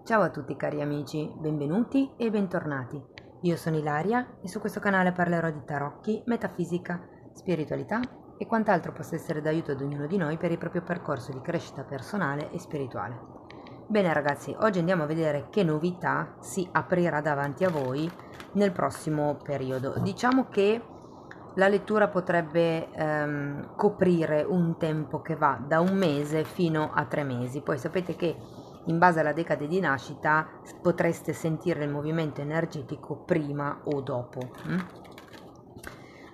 Ciao a tutti cari amici, benvenuti e bentornati. Io sono Ilaria e su questo canale parlerò di tarocchi, metafisica, spiritualità e quant'altro possa essere d'aiuto ad ognuno di noi per il proprio percorso di crescita personale e spirituale. Bene ragazzi, oggi andiamo a vedere che novità si aprirà davanti a voi nel prossimo periodo. Diciamo che la lettura potrebbe coprire un tempo che va da un mese fino a 3 mesi. Poi sapete che in base alla decade di nascita potreste sentire il movimento energetico prima o dopo.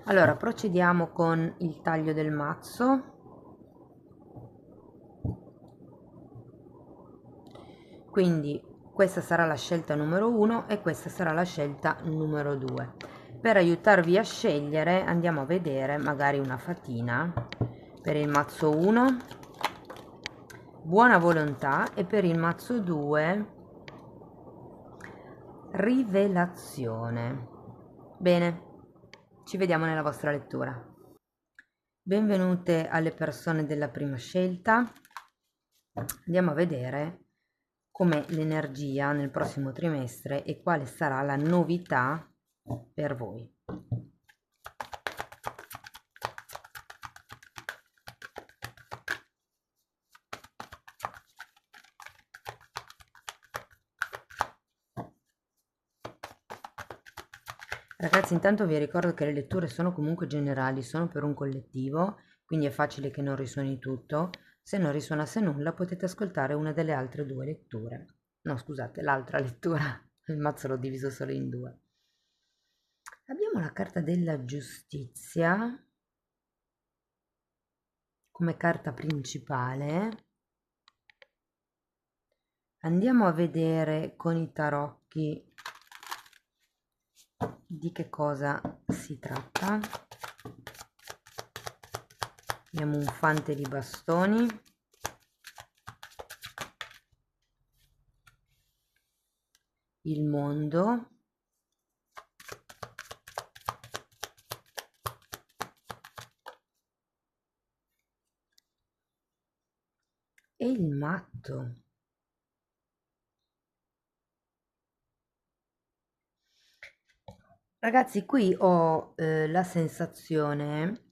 Allora, procediamo con il taglio del mazzo. Quindi questa sarà la scelta numero 1 e questa sarà la scelta numero 2. Per aiutarvi a scegliere andiamo a vedere magari una fatina per il mazzo 1, buona volontà, e per il mazzo 2, rivelazione. Bene, ci vediamo nella vostra lettura. Benvenute alle persone della prima scelta. Andiamo a vedere com'è l'energia nel prossimo trimestre e quale sarà la novità per voi. Ragazzi, intanto vi ricordo che le letture sono comunque generali, sono per un collettivo, quindi è facile che non risuoni tutto. Se non risuonasse nulla potete ascoltare una delle altre due letture. No, scusate, l'altra lettura, il mazzo l'ho diviso solo in due. Abbiamo la carta della giustizia come carta principale. Andiamo a vedere con i tarocchi di che cosa si tratta. Abbiamo un fante di bastoni, il mondo, e il matto. Ragazzi, qui ho la sensazione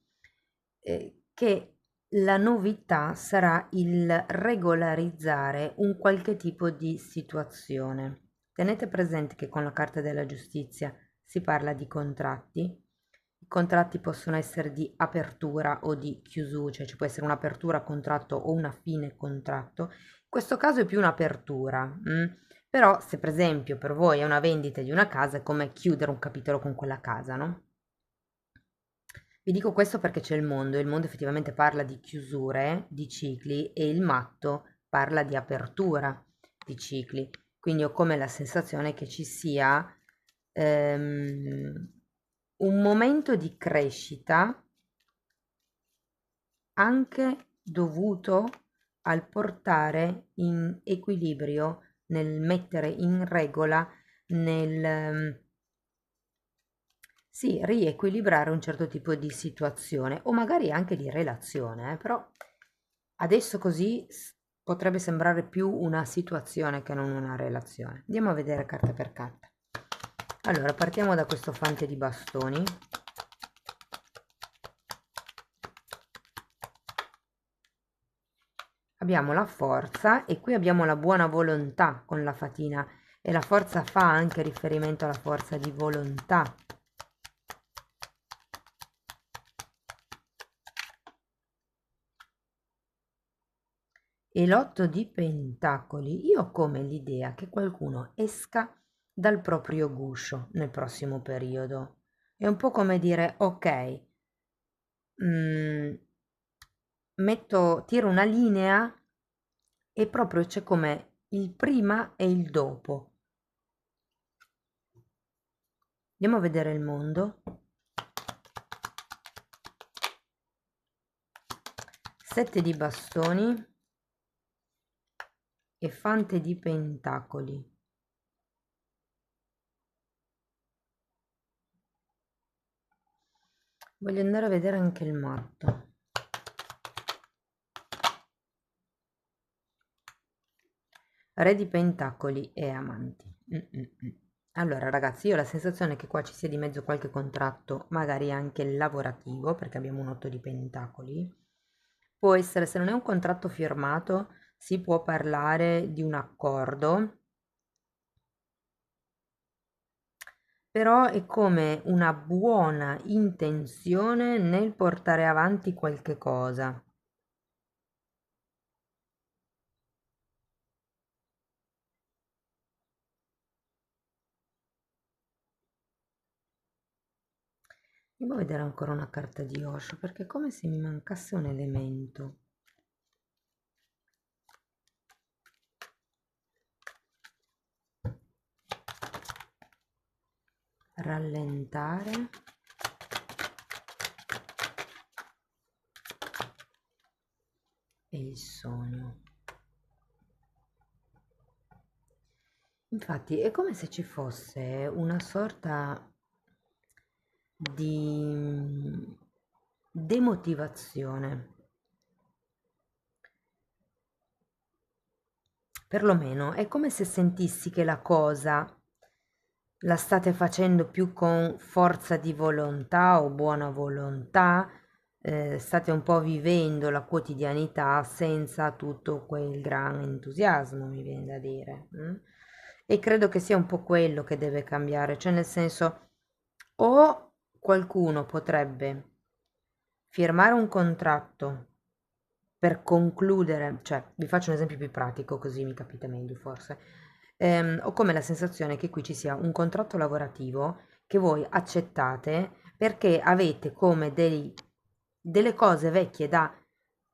che la novità sarà il regolarizzare un qualche tipo di situazione. Tenete presente che con la carta della giustizia si parla di contratti. I contratti possono essere di apertura o di chiusura, cioè ci può essere un'apertura contratto o una fine contratto. In questo caso è più un'apertura. Però se per esempio per voi è una vendita di una casa, è come chiudere un capitolo con quella casa, no? Vi dico questo perché c'è il mondo, e il mondo effettivamente parla di chiusure, di cicli, e il matto parla di apertura di cicli. Quindi ho come la sensazione che ci sia un momento di crescita anche dovuto al portare in equilibrio, nel mettere in regola, nel sì, riequilibrare un certo tipo di situazione o magari anche di relazione, però adesso così potrebbe sembrare più una situazione che non una relazione. Andiamo a vedere carta per carta. Allora, partiamo da questo fante di bastoni. Abbiamo la forza e qui abbiamo la buona volontà con la fatina, e la forza fa anche riferimento alla forza di volontà. E l'otto di pentacoli, io ho come l'idea che qualcuno esca dal proprio guscio nel prossimo periodo. È un po' come dire, ok, tiro una linea e proprio c'è come il prima e il dopo. Andiamo a vedere il mondo. 7 di bastoni e fante di pentacoli. Voglio andare a vedere anche il matto. Re di pentacoli e amanti. Allora, ragazzi, io ho la sensazione che qua ci sia di mezzo qualche contratto, magari anche lavorativo, perché abbiamo un 8 di pentacoli. Può essere, se non è un contratto firmato, si può parlare di un accordo, però è come una buona intenzione nel portare avanti qualche cosa. Andiamo a vedere ancora una carta di Osho, perché è come se mi mancasse un elemento. Rallentare. E il sogno. Infatti è come se ci fosse una sorta di demotivazione. Perlomeno è come se sentissi che la cosa la state facendo più con forza di volontà o buona volontà, state un po' vivendo la quotidianità senza tutto quel gran entusiasmo, mi viene da dire. E credo che sia un po' quello che deve cambiare, cioè nel senso, o qualcuno potrebbe firmare un contratto per concludere, cioè vi faccio un esempio più pratico così mi capite meglio forse. Ho come la sensazione che qui ci sia un contratto lavorativo che voi accettate perché avete come delle cose vecchie da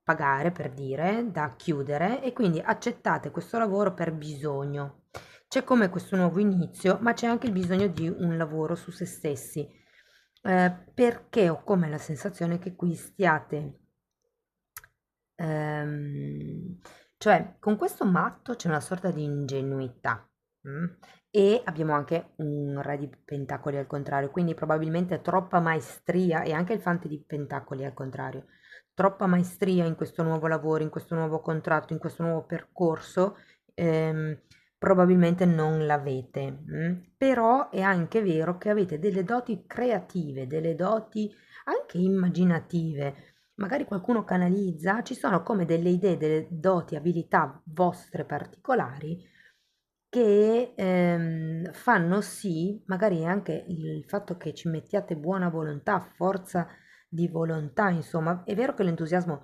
pagare, per dire, da chiudere e quindi accettate questo lavoro per bisogno. C'è come questo nuovo inizio, ma c'è anche il bisogno di un lavoro su se stessi, perché ho come la sensazione che qui stiate Ehm, cioè, con questo matto c'è una sorta di ingenuità, mm? E abbiamo anche un re di pentacoli al contrario, quindi probabilmente troppa maestria e anche il fante di pentacoli al contrario, troppa maestria in questo nuovo lavoro, in questo nuovo contratto, in questo nuovo percorso, probabilmente non l'avete, però è anche vero che avete delle doti creative, delle doti anche immaginative. Magari qualcuno canalizza, ci sono come delle idee, delle doti, abilità vostre particolari che fanno sì, magari anche il fatto che ci mettiate buona volontà, forza di volontà, insomma, è vero che l'entusiasmo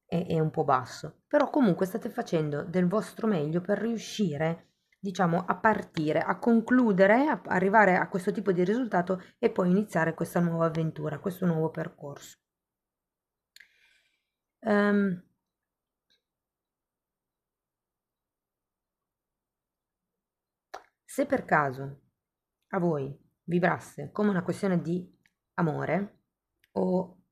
è un po' basso, però comunque state facendo del vostro meglio per riuscire, diciamo, a partire, a concludere, a arrivare a questo tipo di risultato e poi iniziare questa nuova avventura, questo nuovo percorso. Ehm, Se per caso a voi vibrasse come una questione di amore o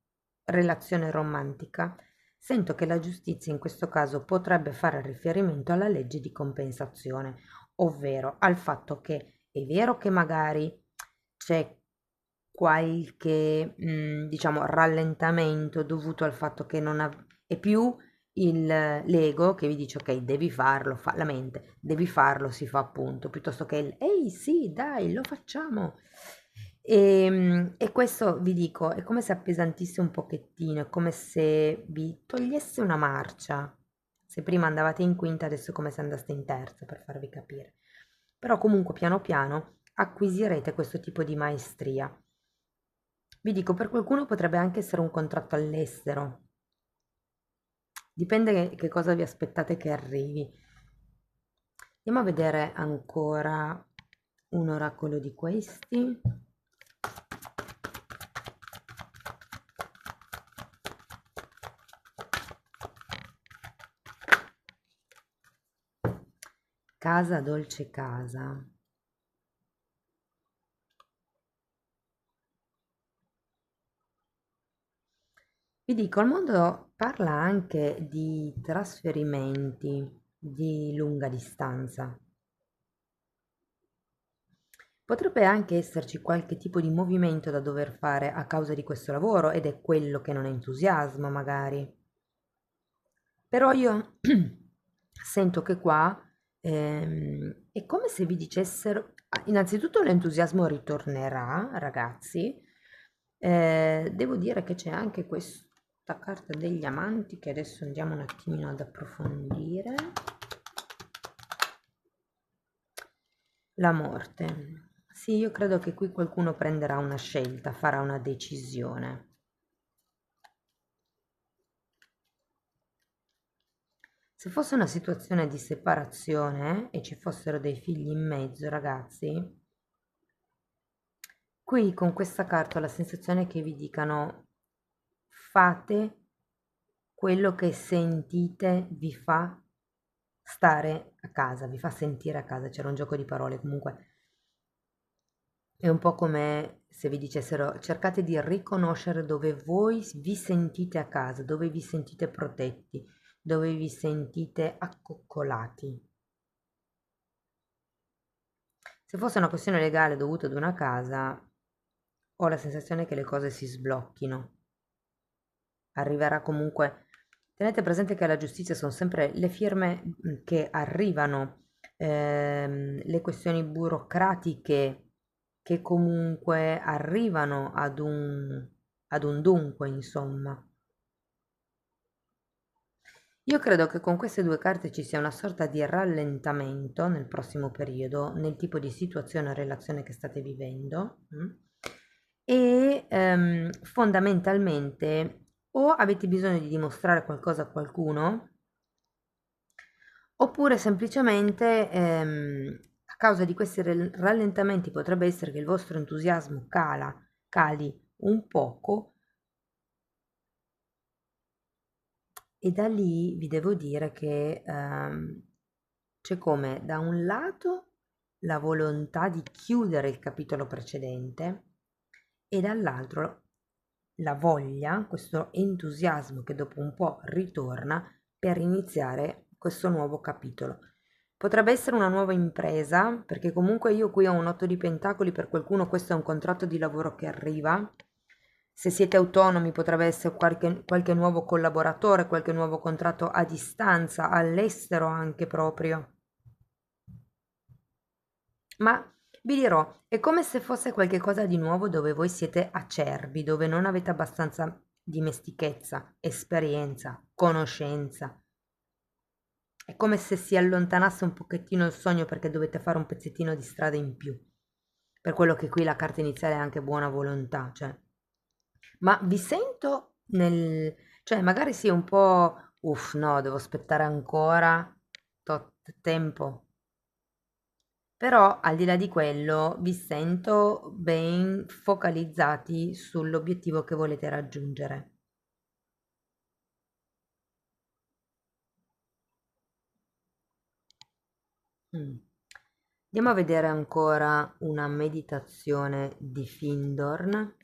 relazione romantica, sento che la giustizia in questo caso potrebbe fare riferimento alla legge di compensazione, ovvero al fatto che è vero che magari c'è qualche, diciamo, rallentamento dovuto al fatto che non è più l'ego che vi dice: "Okay, devi farlo", fa la mente, "devi farlo", si fa appunto, piuttosto che il: "Ehi sì, dai, lo facciamo". E questo vi dico, è come se appesantisse un pochettino, è come se vi togliesse una marcia. Se prima andavate in quinta, adesso è come se andaste in terza, per farvi capire. Però comunque piano piano acquisirete questo tipo di maestria. Vi dico, per qualcuno potrebbe anche essere un contratto all'estero. Dipende che cosa vi aspettate che arrivi. Andiamo a vedere ancora un oracolo di questi. Casa dolce casa. Vi dico, il mondo parla anche di trasferimenti di lunga distanza. Potrebbe anche esserci qualche tipo di movimento da dover fare a causa di questo lavoro ed è quello che non entusiasma magari. Però io sento che qua È come se vi dicessero, innanzitutto l'entusiasmo ritornerà, ragazzi. Devo dire che c'è anche questa carta degli amanti che adesso andiamo un attimino ad approfondire. La morte. Sì, io credo che qui qualcuno prenderà una scelta, farà una decisione. Se fosse una situazione di separazione e ci fossero dei figli in mezzo, ragazzi, qui con questa carta ho la sensazione che vi dicano fate quello che sentite vi fa stare a casa, vi fa sentire a casa. C'era un gioco di parole comunque. È un po' come se vi dicessero cercate di riconoscere dove voi vi sentite a casa, dove vi sentite protetti, dove vi sentite accoccolati. Se fosse una questione legale dovuta ad una casa, ho la sensazione che le cose si sblocchino. Arriverà comunque. Tenete presente che alla giustizia sono sempre le firme che arrivano, le questioni burocratiche che comunque arrivano ad un dunque, insomma. Io credo che con queste due carte ci sia una sorta di rallentamento nel prossimo periodo, nel tipo di situazione o relazione che state vivendo. E fondamentalmente o avete bisogno di dimostrare qualcosa a qualcuno, oppure semplicemente a causa di questi rallentamenti potrebbe essere che il vostro entusiasmo cali un poco. E da lì vi devo dire che c'è come da un lato la volontà di chiudere il capitolo precedente e dall'altro la voglia, questo entusiasmo che dopo un po' ritorna per iniziare questo nuovo capitolo. Potrebbe essere una nuova impresa, perché comunque io qui ho un 8 di pentacoli, per qualcuno questo è un contratto di lavoro che arriva. Se siete autonomi potrebbe essere qualche nuovo collaboratore, qualche nuovo contratto a distanza, all'estero anche proprio. Ma vi dirò, è come se fosse qualche cosa di nuovo dove voi siete acerbi, dove non avete abbastanza dimestichezza, esperienza, conoscenza. È come se si allontanasse un pochettino il sogno perché dovete fare un pezzettino di strada in più. Per quello che qui la carta iniziale è anche buona volontà, cioè. Ma vi sento nel... cioè magari sì un po'... Uff, no, devo aspettare ancora tot tempo. Però al di là di quello vi sento ben focalizzati sull'obiettivo che volete raggiungere. Mm. Andiamo a vedere ancora una meditazione di Findorn.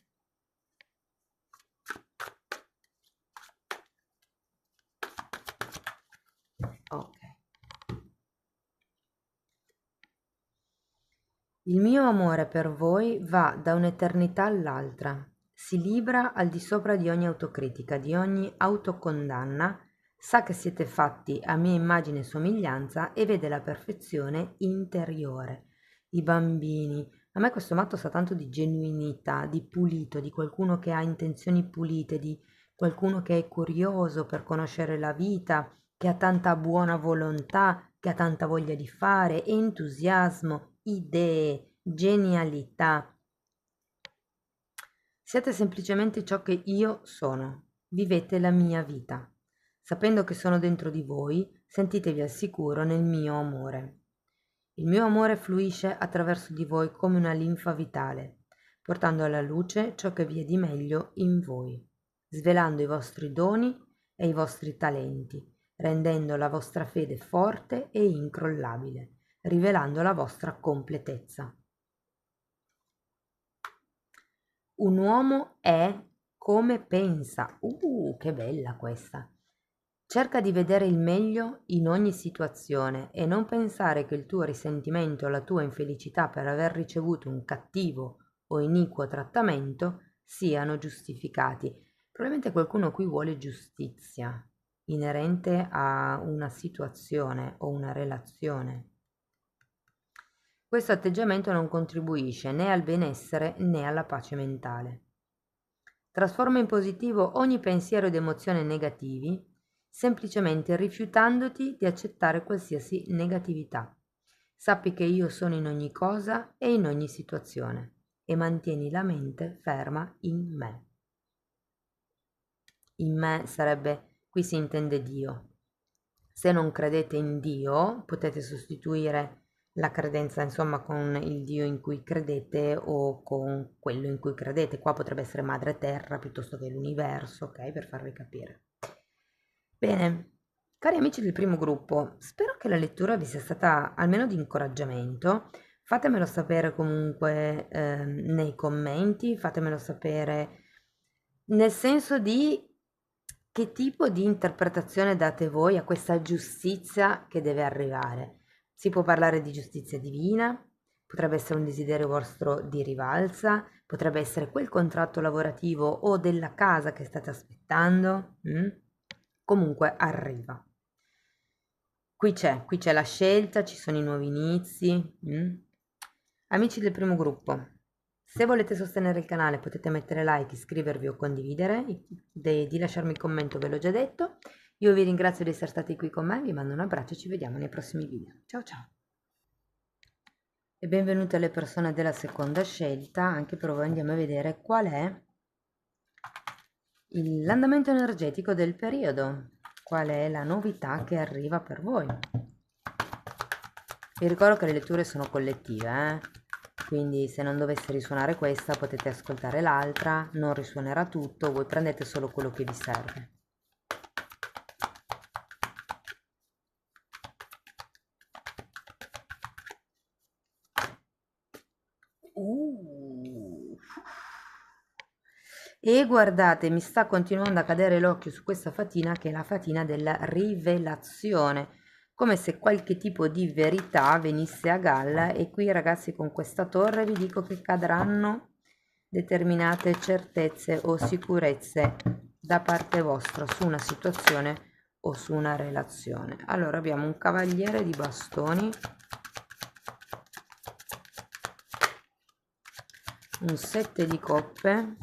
Ok. Il mio amore per voi va da un'eternità all'altra, si libra al di sopra di ogni autocritica, di ogni autocondanna, sa che siete fatti a mia immagine e somiglianza e vede la perfezione interiore. I bambini. A me questo matto sa tanto di genuinità, di pulito, di qualcuno che ha intenzioni pulite, di qualcuno che è curioso per conoscere la vita, che ha tanta buona volontà, che ha tanta voglia di fare, entusiasmo, idee, genialità. Siete semplicemente ciò che io sono. Vivete la mia vita. Sapendo che sono dentro di voi, sentitevi al sicuro nel mio amore. Il mio amore fluisce attraverso di voi come una linfa vitale, portando alla luce ciò che vi è di meglio in voi, svelando i vostri doni e i vostri talenti, rendendo la vostra fede forte e incrollabile, rivelando la vostra completezza. Un uomo è come pensa. Che bella questa! Cerca di vedere il meglio in ogni situazione e non pensare che il tuo risentimento o la tua infelicità per aver ricevuto un cattivo o iniquo trattamento siano giustificati. Probabilmente qualcuno qui vuole giustizia inerente a una situazione o una relazione. Questo atteggiamento non contribuisce né al benessere né alla pace mentale. Trasforma in positivo ogni pensiero ed emozione negativi, semplicemente rifiutandoti di accettare qualsiasi negatività. Sappi che io sono in ogni cosa e in ogni situazione e mantieni la mente ferma in me. In me sarebbe, qui si intende Dio. Se non credete in Dio, potete sostituire la credenza, insomma, con il Dio in cui credete o con quello in cui credete. Qua potrebbe essere Madre Terra piuttosto che l'universo, ok? Per farvi capire. Bene, cari amici del primo gruppo, spero che la lettura vi sia stata almeno di incoraggiamento. Fatemelo sapere comunque nei commenti, fatemelo sapere nel senso di che tipo di interpretazione date voi a questa giustizia che deve arrivare. Si può parlare di giustizia divina, potrebbe essere un desiderio vostro di rivalsa, potrebbe essere quel contratto lavorativo o della casa che state aspettando. Comunque arriva. Qui c'è la scelta, ci sono i nuovi inizi. Amici del primo gruppo, se volete sostenere il canale potete mettere like, iscrivervi o condividere, di lasciarmi il commento ve l'ho già detto. Io vi ringrazio di essere stati qui con me, vi mando un abbraccio e ci vediamo nei prossimi video. Ciao ciao! E benvenute alle persone della seconda scelta, anche per voi andiamo a vedere qual è l'andamento energetico del periodo, qual è la novità che arriva per voi. Vi ricordo che le letture sono collettive, quindi se non dovesse risuonare questa potete ascoltare l'altra, non risuonerà tutto, voi prendete solo quello che vi serve. E guardate, mi sta continuando a cadere l'occhio su questa fatina che è la fatina della rivelazione, come se qualche tipo di verità venisse a galla e qui ragazzi con questa torre vi dico che cadranno determinate certezze o sicurezze da parte vostra su una situazione o su una relazione. Allora abbiamo un cavaliere di bastoni, un 7 di coppe,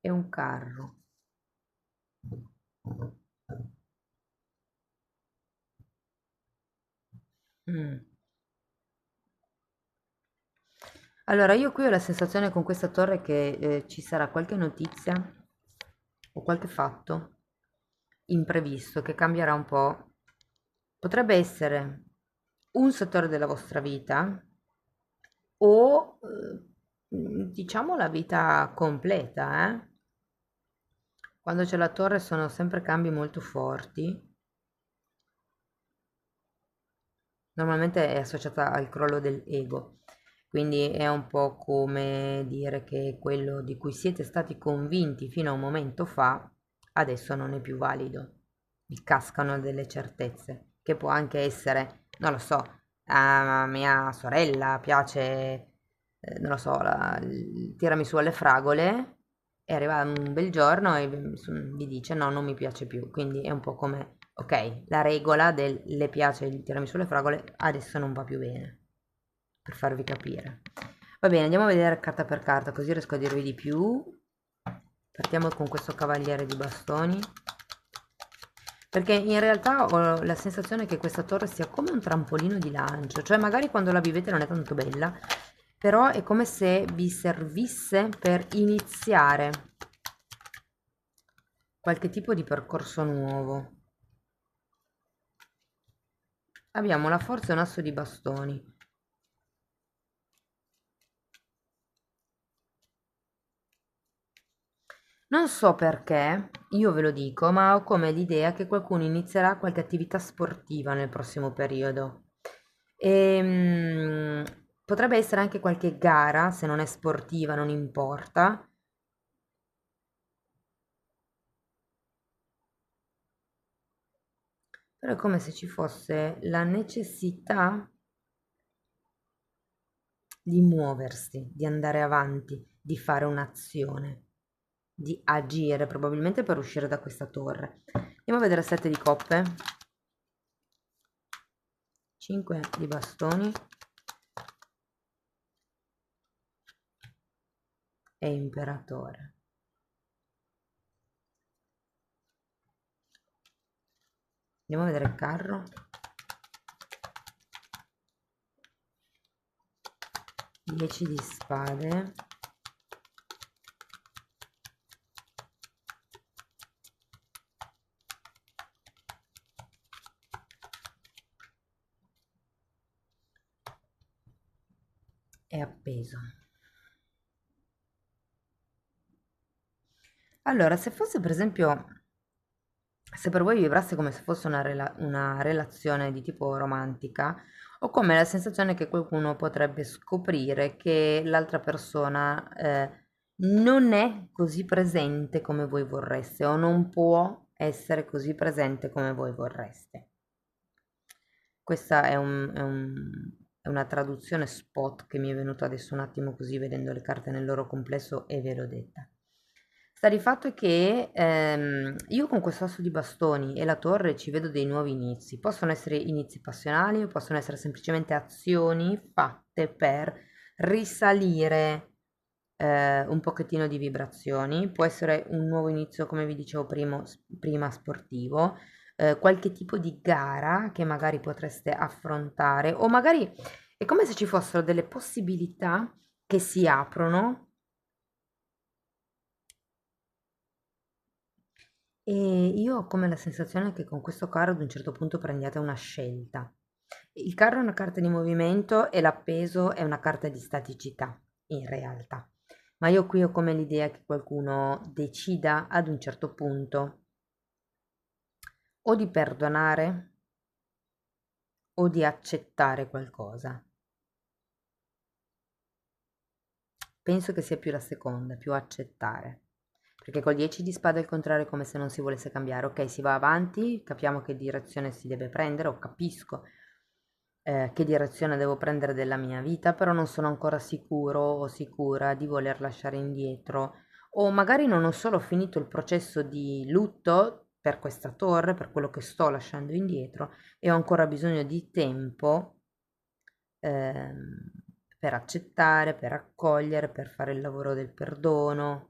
e un carro. Allora, io qui ho la sensazione con questa torre che ci sarà qualche notizia o qualche fatto imprevisto che cambierà un po'. Potrebbe essere un settore della vostra vita o diciamo la vita completa, eh? Quando c'è la torre sono sempre cambi molto forti. Normalmente è associata al crollo dell'ego, quindi è un po' come dire che quello di cui siete stati convinti fino a un momento fa, adesso non è più valido. Vi cascano delle certezze, che può anche essere, non lo so, a mia sorella piace, non lo so, il tiramisù alle fragole, e arriva un bel giorno e vi dice no, non mi piace più, quindi è un po' come ok, la regola del le piace il tiramisù alle fragole adesso non va più bene, per farvi capire. Va bene, andiamo a vedere carta per carta, così riesco a dirvi di più. Partiamo con questo cavaliere di bastoni, perché in realtà ho la sensazione che questa torre sia come un trampolino di lancio, cioè magari quando la vivete non è tanto bella, però è come se vi servisse per iniziare qualche tipo di percorso nuovo. Abbiamo la forza e un asso di bastoni. Non so perché, io ve lo dico, ma ho come l'idea che qualcuno inizierà qualche attività sportiva nel prossimo periodo. Potrebbe essere anche qualche gara, se non è sportiva, non importa. Però è come se ci fosse la necessità di muoversi, di andare avanti, di fare un'azione. di agire probabilmente per uscire da questa torre. Andiamo a vedere 7 di coppe, 5 di bastoni e imperatore. Andiamo a vedere il carro. 10 di spade. È appeso. Allora, se fosse per esempio, se per voi vibrasse come se fosse una relazione di tipo romantica, ho come la sensazione che qualcuno potrebbe scoprire che l'altra persona non è così presente come voi vorreste o non può essere così presente come voi vorreste. Questa è una traduzione spot che mi è venuta adesso un attimo così vedendo le carte nel loro complesso e ve l'ho detta. Sta di fatto che io con questo asso di bastoni e la torre ci vedo dei nuovi inizi. Possono essere inizi passionali, possono essere semplicemente azioni fatte per risalire un pochettino di vibrazioni. Può essere un nuovo inizio, come vi dicevo prima, sportivo, qualche tipo di gara che magari potreste affrontare, o magari è come se ci fossero delle possibilità che si aprono. E io ho come la sensazione che con questo carro ad un certo punto prendiate una scelta. Il carro è una carta di movimento e l'appeso è una carta di staticità, in realtà. Ma io qui ho come l'idea che qualcuno decida ad un certo punto o di perdonare o di accettare qualcosa. Penso che sia più la seconda, più accettare. Perché col 10 di spade al contrario è come se non si volesse cambiare. Ok, si va avanti, capiamo che direzione si deve prendere, o capisco che direzione devo prendere della mia vita, però non sono ancora sicuro o sicura di voler lasciare indietro. O magari non ho solo finito il processo di lutto per questa torre, per quello che sto lasciando indietro, e ho ancora bisogno di tempo ehm, per accettare, per accogliere, per fare il lavoro del perdono.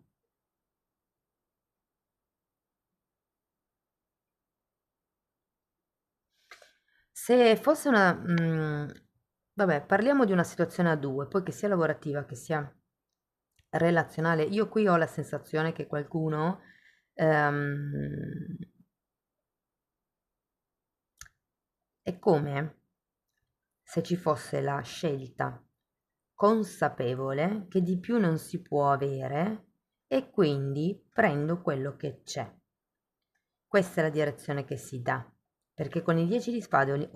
Se fosse vabbè, parliamo di una situazione a due, poi che sia lavorativa, che sia relazionale, io qui ho la sensazione che qualcuno ehm, è come se ci fosse la scelta consapevole che di più non si può avere e quindi prendo quello che c'è. Questa è la direzione che si dà, perché con i 10 di spade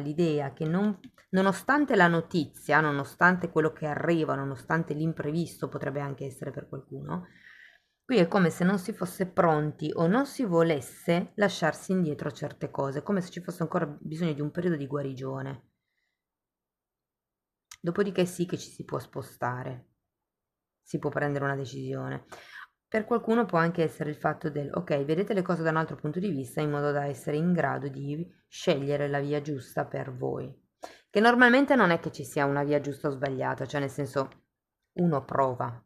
l'idea che nonostante la notizia, nonostante quello che arriva, nonostante l'imprevisto potrebbe anche essere per qualcuno, qui è come se non si fosse pronti o non si volesse lasciarsi indietro certe cose, come se ci fosse ancora bisogno di un periodo di guarigione. Dopodiché sì che ci si può spostare, si può prendere una decisione. Per qualcuno può anche essere il fatto del, ok, vedete le cose da un altro punto di vista in modo da essere in grado di scegliere la via giusta per voi. Che normalmente non è che ci sia una via giusta o sbagliata, cioè nel senso uno prova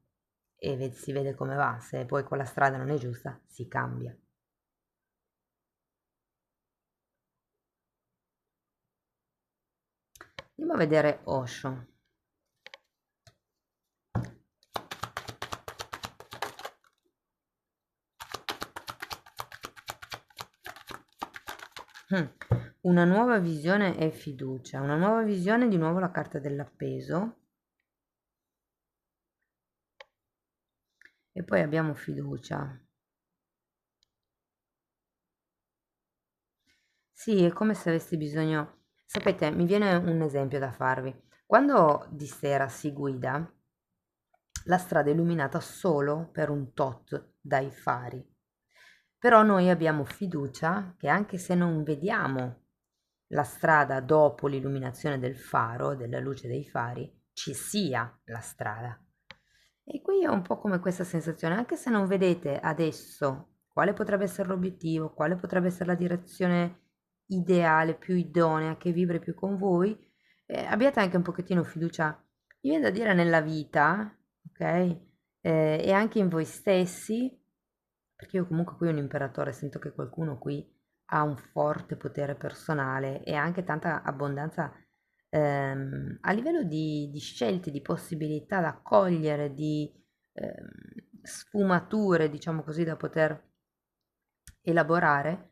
e si vede come va, se poi quella strada non è giusta, si cambia. Andiamo a vedere Osho. Mm. Una nuova visione e fiducia. Una nuova visione, di nuovo la carta dell'appeso. E poi abbiamo fiducia. Sì, è come se avessi bisogno. Sapete, mi viene un esempio da farvi. Quando di sera si guida, la strada è illuminata solo per un tot dai fari. Però noi abbiamo fiducia che anche se non vediamo la strada dopo l'illuminazione del faro, della luce dei fari, ci sia la strada. E qui è un po' come questa sensazione, anche se non vedete adesso quale potrebbe essere l'obiettivo, quale potrebbe essere la direzione ideale, più idonea, che vibri più con voi, abbiate anche un pochettino fiducia, mi viene da dire, nella vita, ok? E anche in voi stessi, perché io comunque qui ho un imperatore, sento che qualcuno qui ha un forte potere personale e anche tanta abbondanza a livello di scelte, di possibilità da cogliere, di sfumature, diciamo così, da poter elaborare.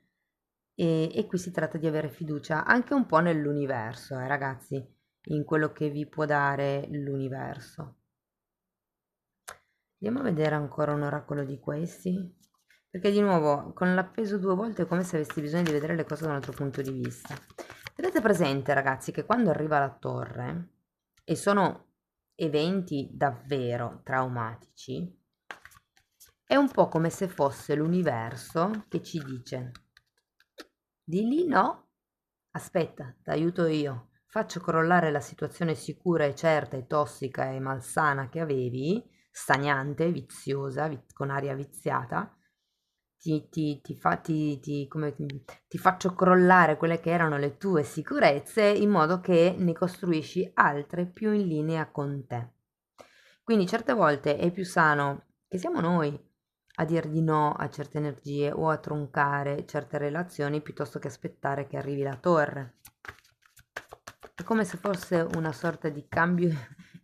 E qui si tratta di avere fiducia anche un po' nell'universo, ragazzi, in quello che vi può dare l'universo. Andiamo a vedere ancora un oracolo di questi, perché di nuovo con l'appeso due volte è come se avessi bisogno di vedere le cose da un altro punto di vista. Tenete presente, ragazzi, che quando arriva la torre, e sono eventi davvero traumatici, è un po' come se fosse l'universo che ci dice: di lì no, aspetta, t'aiuto io. Faccio crollare la situazione sicura e certa e tossica e malsana che avevi, stagnante, viziosa, con aria viziata. Ti faccio crollare quelle che erano le tue sicurezze in modo che ne costruisci altre più in linea con te. Quindi certe volte è più sano che siamo noi a dir di no a certe energie o a troncare certe relazioni piuttosto che aspettare che arrivi la torre. È come se fosse una sorta di cambio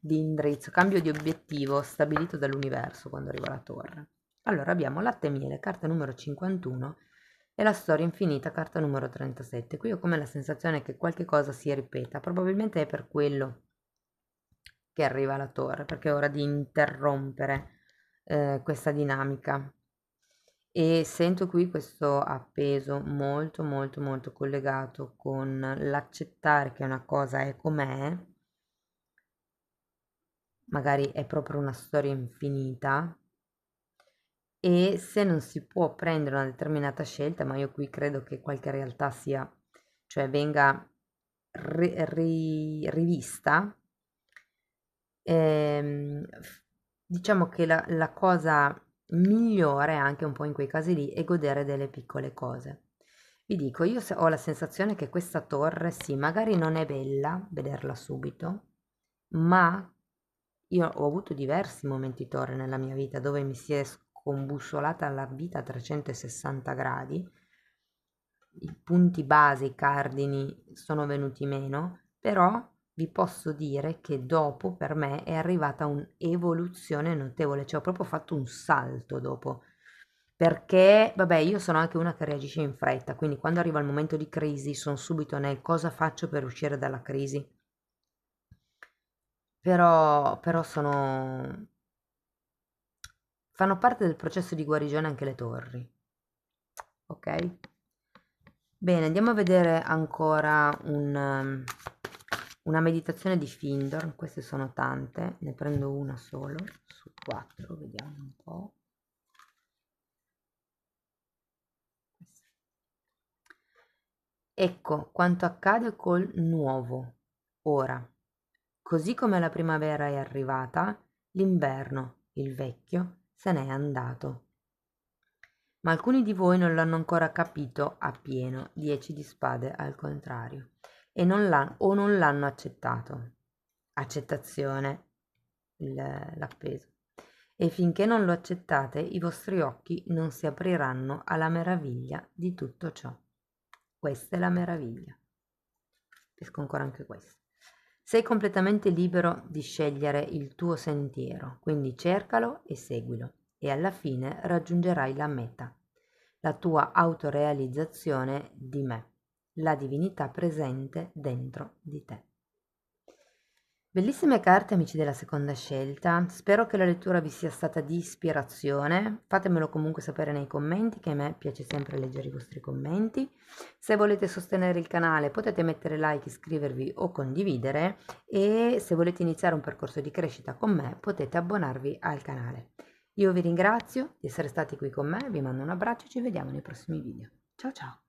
di indirizzo, cambio di obiettivo stabilito dall'universo quando arriva la torre. Allora abbiamo latte e miele, carta numero 51, e la storia infinita, carta numero 37. Qui ho come la sensazione che qualche cosa si ripeta, probabilmente è per quello che arriva la torre, perché è ora di interrompere questa dinamica. E sento qui questo appeso molto molto molto collegato con l'accettare che una cosa è com'è, magari è proprio una storia infinita, e se non si può prendere una determinata scelta, ma io qui credo che qualche realtà sia, cioè venga rivista, diciamo che la cosa migliore anche un po' in quei casi lì è godere delle piccole cose. Vi dico, io ho la sensazione che questa torre, sì, magari non è bella vederla subito, ma io ho avuto diversi momenti torre nella mia vita dove mi si è scombussolata la vita a 360 gradi, i punti base, i cardini sono venuti meno, però vi posso dire che dopo per me è arrivata un'evoluzione notevole, cioè ho proprio fatto un salto dopo, perché vabbè, io sono anche una che reagisce in fretta, quindi quando arriva il momento di crisi sono subito nel cosa faccio per uscire dalla crisi. Però fanno parte del processo di guarigione anche le torri, ok? Bene, andiamo a vedere ancora una meditazione di Findor. Queste sono tante, ne prendo una solo su 4, vediamo un po'. Ecco quanto accade col nuovo, ora. Così come la primavera è arrivata, l'inverno, il vecchio, se n'è andato. Ma alcuni di voi non l'hanno ancora capito appieno, 10 di spade al contrario, e non l'hanno accettato. Accettazione, l'appeso. E finché non lo accettate, i vostri occhi non si apriranno alla meraviglia di tutto ciò. Questa è la meraviglia. Pesco ancora anche questo. Sei completamente libero di scegliere il tuo sentiero, quindi cercalo e seguilo e alla fine raggiungerai la meta, la tua autorealizzazione di me, la divinità presente dentro di te. Bellissime carte, amici della seconda scelta, spero che la lettura vi sia stata di ispirazione, fatemelo comunque sapere nei commenti, che a me piace sempre leggere i vostri commenti. Se volete sostenere il canale potete mettere like, iscrivervi o condividere, e se volete iniziare un percorso di crescita con me potete abbonarvi al canale. Io vi ringrazio di essere stati qui con me, vi mando un abbraccio e ci vediamo nei prossimi video. Ciao ciao!